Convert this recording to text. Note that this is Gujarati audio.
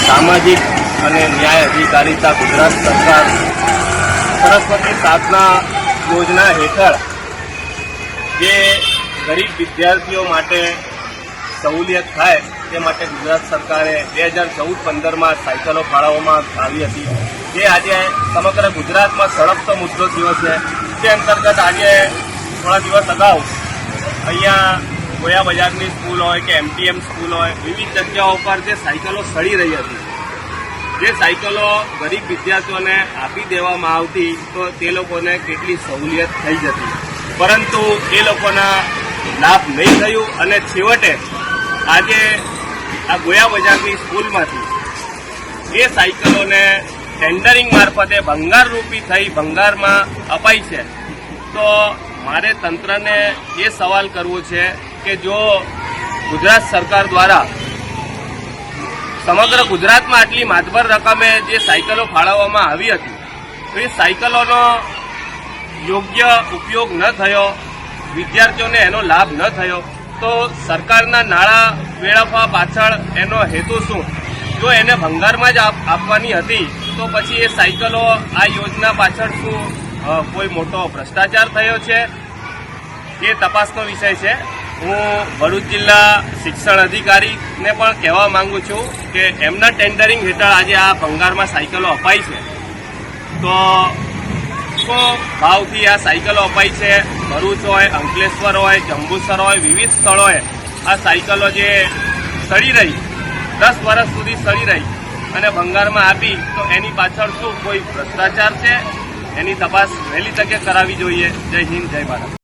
સામાજિક અને ન્યાય અધિકારીતા ગુજરાત સરકાર સરસ્વતી સાધના યોજના હેઠળ જે ગરીબ વિદ્યાર્થીઓ માટે સહુલિયત થાય તે માટે ગુજરાત સરકારે 2014-15માં સાયકલો ફાળવવામાં આવી હતી, જે આજે સમગ્ર ગુજરાતમાં સળગતો મુદ્દો થયો છે। તે અંતર્ગત આજે થોડા દિવસ અગાઉ અહીંયા ગોયા બજારની સ્કૂલ હોય કે MTM સ્કૂલ હોય, વિવિધ જગ્યાઓ પર જે સાયકલો સડી રહી હતી, જે સાયકલો ગરીબ વિદ્યાર્થીઓને આપી દેવામાં આવતી તો તે લોકોને કેટલી સહુલિયત થઈ જતી, પરંતુ એ લોકોના લાભ નહીં થયું અને છેવટે આજે આ ગોયા બજારની સ્કૂલમાંથી એ સાયકલોને ટેન્ડરિંગ મારફતે ભંગારરૂપી થઈ ભંગારમાં અપાઈ છે। તો મારે તંત્રને એ સવાલ કરવો છે કે જો ગુજરાત સરકાર દ્વારા સમગ્ર ગુજરાતમાં આટલી માતબર રકમે જે સાયકલો ફાળવવામાં આવી હતી તો એ સાયકલોનો યોગ્ય ઉપયોગ ન થયો, વિદ્યાર્થીઓને એનો લાભ ન થયો, તો સરકારના નાણાં વેડફવા પાછળ એનો હેતુ શું? જો એને ભંગારમાં જ આપવાની હતી તો પછી એ સાયકલો આ યોજના પાછળ શું કોઈ મોટો ભ્રષ્ટાચાર થયો છે? એ તપાસનો વિષય છે। હું ભરૂચ જિલ્લા શિક્ષણ અધિકારીને પણ કહેવા માંગુ છું કે એમના ટેન્ડરિંગ હેઠળ આજે આ ભંગારમાં સાયકલો અપાઈ છે, તો શું ભાવથી આ સાયકલો અપાઈ છે? ભરૂચ હોય, અંકલેશ્વર હોય, જંબુસર હોય, વિવિધ સ્થળોએ આ સાયકલો જે સડી રહી, 10 વર્ષ સુધી સડી રહી અને ભંગારમાં આપી, તો એની પાછળ શું કોઈ ભ્રષ્ટાચાર છે? એની તપાસ વહેલી તકે કરાવવી જોઈએ। જય હિન્દ, જય ભારત।